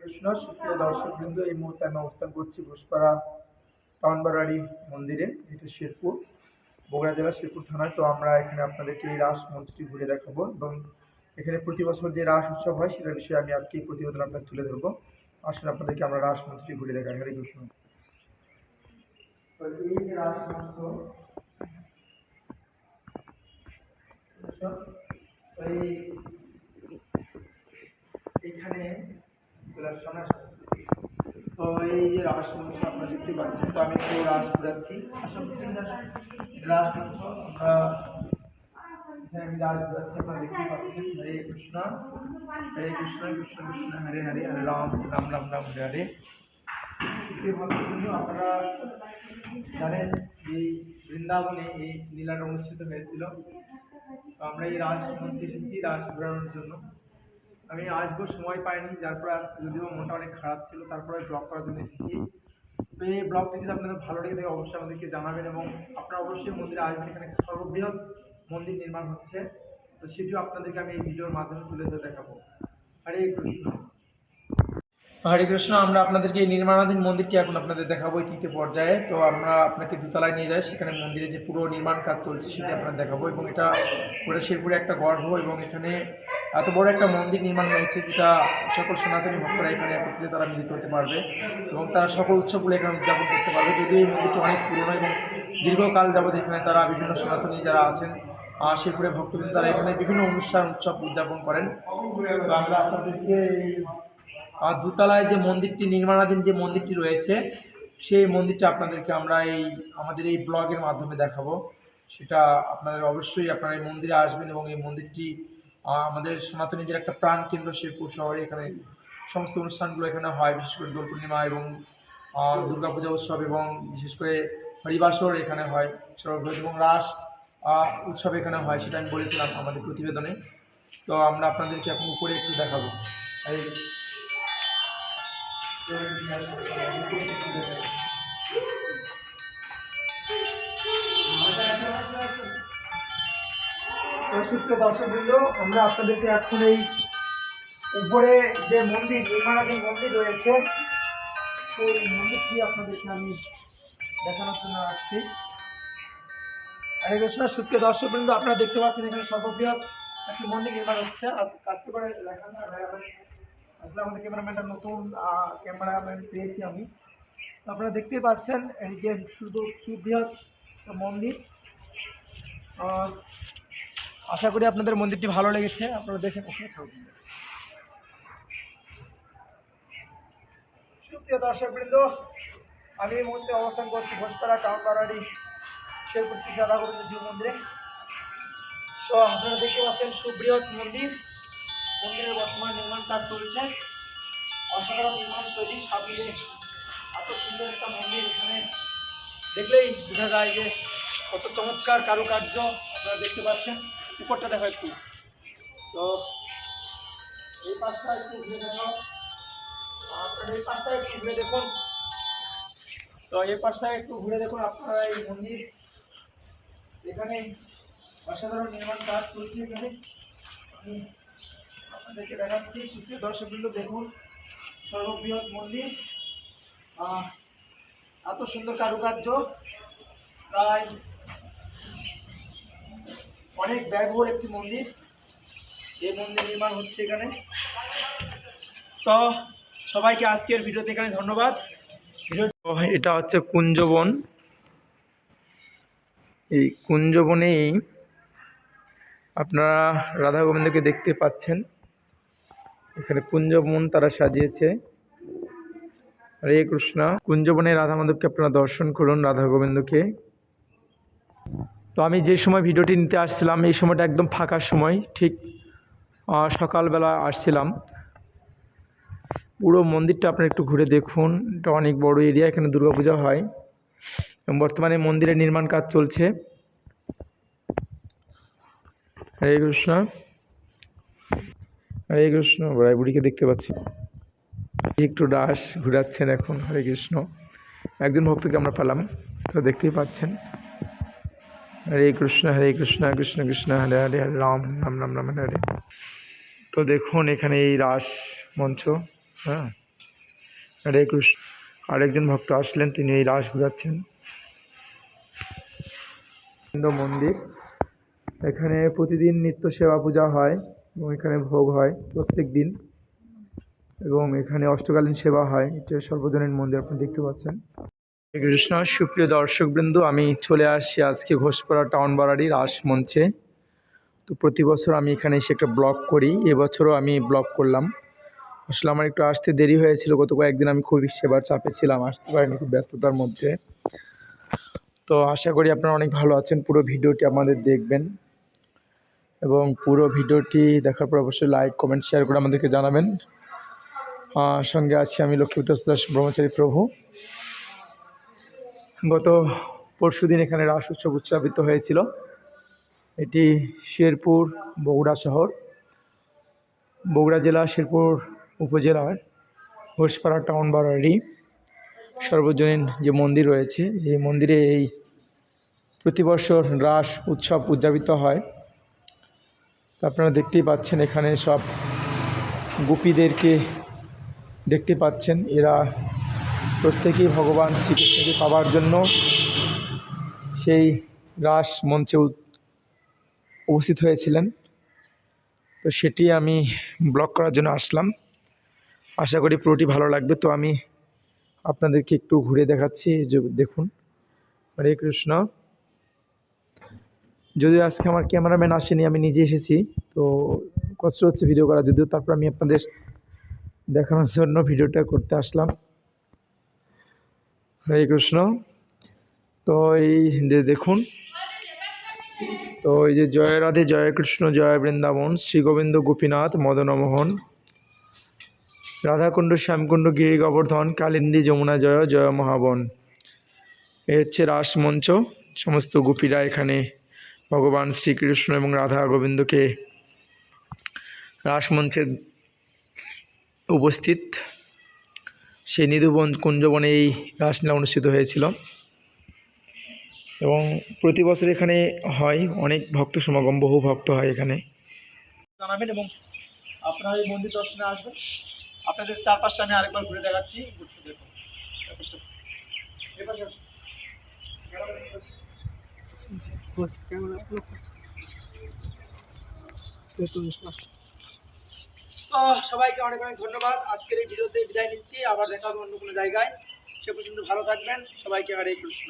কৃষ্ণ। সুপ্রিয় দর্শকবৃন্দ, এই মুহূর্তে আমি অবস্থান করছি ঘোষপাড়া টাউনবাড়ি মন্দিরে, যেটা শেরপুর, বগুড়া জেলার শেরপুর থানায়। তো আমরা এখানে আপনাদেরকে এই রাস মঞ্চটি ঘুরে দেখাবো এবং এখানে প্রতি বছর যে রাস উৎসব হয় সেটার বিষয়ে আমি আজকে এই প্রতিবেদন আপনাদের তুলে ধরবো। আসলে আপনাদেরকে আমরা রাস মঞ্চটি ঘুরে দেখাই। হরে কৃষ্ণ। তো এই যে রাস মঞ্চ, এইখানে তো এই যে রাস মঞ্চ আপনারা দেখতে পাচ্ছেন। তো আমি একটু রাস ঘুরাচ্ছি। রাস মঞ্চ আমি রাস ঘুরাচ্ছি, আপনারা দেখতে পাচ্ছেন। হরে কৃষ্ণ, হরে কৃষ্ণ, কৃষ্ণ কৃষ্ণ হরে হরে, হরে রাম, রাম রাম রাম হরে হরে। আপনারা জানেন এই বৃন্দাবনে এই লীলাটা অনুষ্ঠিত হয়েছিল। তো আমরা এই রাস মঞ্চে এসেছি রাস ঘোরানোর জন্য। আমি আসবো সময় পাইনি, যার পর যদিও মনটা অনেক খারাপ ছিল, তারপরে ব্লগ করার জন্য এসেছি। তো এই ব্লগটি যদি আপনাদের ভালো লেগে থাকে অবশ্যই আমাদেরকে জানাবেন এবং আপনারা অবশ্যই মন্দিরে আসবেন। এখানে সর্ববৃহৎ মন্দির নির্মাণ হচ্ছে, তো সেটিও আপনাদেরকে আমি এই ভিডিওর মাধ্যমে তুলে ধরে দেখাবো। হরে কৃষ্ণ। হরে কৃষ্ণ। আমরা আপনাদেরকে এই নির্মাণাধীন মন্দিরটি এখন আপনাদের দেখাবো এই তৃতীয় পর্যায়ে। তো আমরা আপনাকে দোতলায় নিয়ে যাই, সেখানে মন্দিরে যে পুরো নির্মাণ কাজ চলছে সেটি আপনাদের দেখাবো। এবং এটা পুরো শেরপুরে একটা গর্ভ, এবং এখানে এত বড় একটা মন্দির নির্মাণ হয়েছে যেটা সকল সনাতনী ভক্তরা এখানে একত্রে তারা মিলিত হতে পারবে এবং তারা সকল উৎসবগুলো এখানে উদযাপন করতে পারবে। যদিও এই মন্দিরটি অনেক পুরনো এবং দীর্ঘকাল যাবৎ এখানে তারা বিভিন্ন সনাতনী যারা আছেন শেরপুরে ভক্তবৃন্দ তারা এখানে বিভিন্ন অনুষ্ঠান উৎসব উদযাপন করেন। তো আমরা আপনাদেরকে দোতলায় যে মন্দিরটি নির্মাণাধীন যে মন্দিরটি রয়েছে সেই মন্দিরটা আপনাদেরকে আমরা আমাদের এই ব্লগের মাধ্যমে দেখাবো। সেটা আপনাদের অবশ্যই আপনারা এই মন্দিরে আসবেন এবং এই মন্দিরটি আমাদের সনাতনীদের একটা প্রাণ কেন্দ্র শেরপুর শহরে। এখানে সমস্ত অনুষ্ঠানগুলো এখানে হয়, বিশেষ করে দোল পূর্ণিমা এবং দুর্গাপূজা উৎসব এবং বিশেষ করে হরিবাসর এখানে হয় সর্ববৃহৎ, এবং রাস উৎসব এখানে হয়, সেটা আমি বলেছিলাম আমাদের প্রতিবেদনে। তো আমরা আপনাদেরকে এখন উপরে একটু দেখাবো। সুপ্রিয় দর্শকবৃন্দ, আমরা আপনাদেরকে এখন এই উপরে যে মন্দির নির্মাণাধীন মন্দির রয়েছে সেই মন্দিরটি আপনাদেরকে আমি দেখানোর জন্য আসছি। হরে কৃষ্ণ। সুপ্রিয় দর্শকবৃন্দ, আপনারা দেখতে পাচ্ছেন এখানে সর্ববৃহৎ একটি মন্দির নির্মাণ হচ্ছে। আস্তে করে আসলে আমাদের ক্যামেরাম্যানটা নতুন ক্যামেরাম্যান পেয়েছি আমি। আপনারা দেখতেই পাচ্ছেন এই যে সুবৃহৎ মন্দির। আশা করি আপনাদের মন্দিরটি ভালো লেগেছে। আপনারা দেখেন। সুপ্রিয় দর্শকবৃন্দ, আমি এই মুহূর্তে অবস্থান করছি ঘোষপাড়া টাউনবাড়ি শেরপুর শ্রী রাধা গোবিন্দ জিউ মন্দিরে। তো আপনারা দেখতে পাচ্ছেন সুবৃহৎ মন্দির। মন্দিরের বর্তমান নির্মাণ কাজ চলছে। অসাধারণ নির্মাণ শৈলী, সব মিলে এত সুন্দর একটা মন্দির এখানে দেখলেই বোঝা যায় যে কত চমৎকার কারুকার্য আপনারা দেখতে পাচ্ছেন। উপরটা দেখো একটু। তো এই পাশটা একটু ঘুরে দেখো, আপনারা এই পাশটা একটু ঘুরে দেখুন। তো এই পাশটা একটু ঘুরে দেখুন আপনারা এই মন্দির। এখানে অসাধারণ নির্মাণ কাজ চলছে। এখানে আমি আপনাদেরকে দেখাচ্ছি। সুপ্রিয় দর্শকবৃন্দ, দেখুন সর্ববৃহৎ মন্দির, এত সুন্দর কারুকার্য, প্রায় অনেক ব্যয়বহুল একটি মন্দির। এই মন্দির নির্মাণ হচ্ছে এখানে। তো সবাইকে আজকের ভিডিওতে এখানে ধন্যবাদ। এটা হচ্ছে কুঞ্জবন। এই কুঞ্জবনেই আপনারা রাধা গোবিন্দকে দেখতে পাচ্ছেন। এখানে কুঞ্জবন তারা সাজিয়েছে। হরে কৃষ্ণ। কুঞ্জবনে রাধা মাধবকে আপনারা দর্শন করুন, রাধা গোবিন্দকে। তো আমি যে সময় ভিডিওটি নিতে আসছিলাম এই সময়টা একদম ফাঁকার সময়, ঠিক সকালবেলা আসছিলাম। পুরো মন্দিরটা আপনারা একটু ঘুরে দেখুন। এটা অনেক বড় এরিয়া, এখানে দুর্গাপূজা হয় এবং বর্তমানে মন্দিরের নির্মাণ কাজ চলছে। হরে কৃষ্ণ, হরে কৃষ্ণ। বড়াই বুড়িকে দেখতে পাচ্ছি একটু রাস ঘুরাচ্ছেন এখন। হরে কৃষ্ণ। একজন ভক্তকে আমরা পেলাম, তো দেখতেই পাচ্ছেন। হরে কৃষ্ণ, হরে কৃষ্ণ, কৃষ্ণ কৃষ্ণ হরে হরে, হরে রাম, রাম রাম রাম হরে হরে। তো দেখুন এখানে এই রাস মঞ্চ। হ্যাঁ, হরে কৃষ্ণ। আরেকজন ভক্ত আসলেন, তিনি এই রাস ঘুরাচ্ছেন। মন্দির, এখানে প্রতিদিন নিত্য সেবা পূজা হয় এবং এখানে ভোগ হয় প্রত্যেক দিন, এবং এখানে অষ্টকালীন সেবা হয়। এটা সর্বজনীন মন্দির, আপনি দেখতে পাচ্ছেন। হরে কৃষ্ণ। সুপ্রিয় দর্শকবৃন্দ, আমি চলে আসছি আজকে ঘোষপাড়া টাউন বাড়ারি রাস মঞ্চে। তো প্রতি বছর আমি এখানে এসে একটা ব্লগ করি, এবছরও আমি ব্লগ করলাম। আসলে আমার একটু আসতে দেরি হয়েছিল, গত কয়েকদিন আমি খুবই সেবার চাপে ছিলাম, আসতে পারিনি, খুব ব্যস্ততার মধ্যে। তো আশা করি আপনারা অনেক ভালো আছেন। পুরো ভিডিওটি আমাদের দেখবেন এবং পুরো ভিডিওটি দেখার পর অবশ্যই লাইক, কমেন্ট, শেয়ার করে আমাদেরকে জানাবেন। সঙ্গে আছি আমি লক্ষ্মীপতি দাস ব্রহ্মচারী প্রভু। গত পরশুদিন এখানে রাস উৎসব উদযাপিত হয়েছিল। এটি শেরপুর বগুড়া শহর, বগুড়া জেলা শেরপুর উপজেলার ঘোষপাড়া টাউন বাড়ারি সর্বজনীন যে মন্দির রয়েছে, এই মন্দিরে এই প্রতি বছর রাস উৎসব উদযাপিত হয়। আপনারা দেখতেই পাচ্ছেন এখানে সব গোপীদেরকে দেখতে পাচ্ছেন। এরা প্রত্যেকেই ভগবান শ্রীকৃষ্ণকে পাওয়ার জন্য সেই রাস মঞ্চে উপস্থিত হয়েছিলেন। তো সেটি আমি ব্লগ করার জন্য আসলাম। আশা করি পুরোটি ভালো লাগবে। তো আমি আপনাদেরকে একটু ঘুরে দেখাচ্ছি, দেখুন। হরে কৃষ্ণ। যদিও আজকে আমার ক্যামেরাম্যান আসেনি, আমি নিজে এসেছি, তো কষ্ট হচ্ছে ভিডিও করা, যদিও তারপর আমি আপনাদের দেখানোর জন্য ভিডিওটা করতে আসলাম। হরে কৃষ্ণ। তো এই যে দেখুন, তো এই যে জয় রাধে, জয় কৃষ্ণ, জয় বৃন্দাবন, শ্রী গোবিন্দ গোপীনাথ মদনমোহন, রাধাকুণ্ড শ্যামকুণ্ড গিরি গোবর্ধন, কালিন্দী যমুনা জয়, জয় মহাবন। এই হচ্ছে রাস মঞ্চ। সমস্ত গোপীরা এখানে ভগবান শ্রীকৃষ্ণ এবং রাধা গোবিন্দকে রাসমঞ্চে উপস্থিত। সেই নিধুবন কুঞ্জবনে এই রাসলীলা অনুষ্ঠিত হয়েছিল এবং প্রতি বছর এখানে হয় অনেক ভক্ত সমাগম, বহু ভক্ত হয় এখানে। জানাবেন এবং আপনারা এই মন্দির দর্শনে আসবেন। আপনাদের চারপাশটা আমি আরেকবার ঘুরে দেখাচ্ছি, দেখুন। তো সবাইকে অনেক অনেক ধন্যবাদ। আজকের এই ভিডিওতে বিদায় নিচ্ছি, আবার দেখা হবে অন্য কোনো জায়গায়। সে পর্যন্ত ভালো থাকবেন। সবাইকে হরে কৃষ্ণ।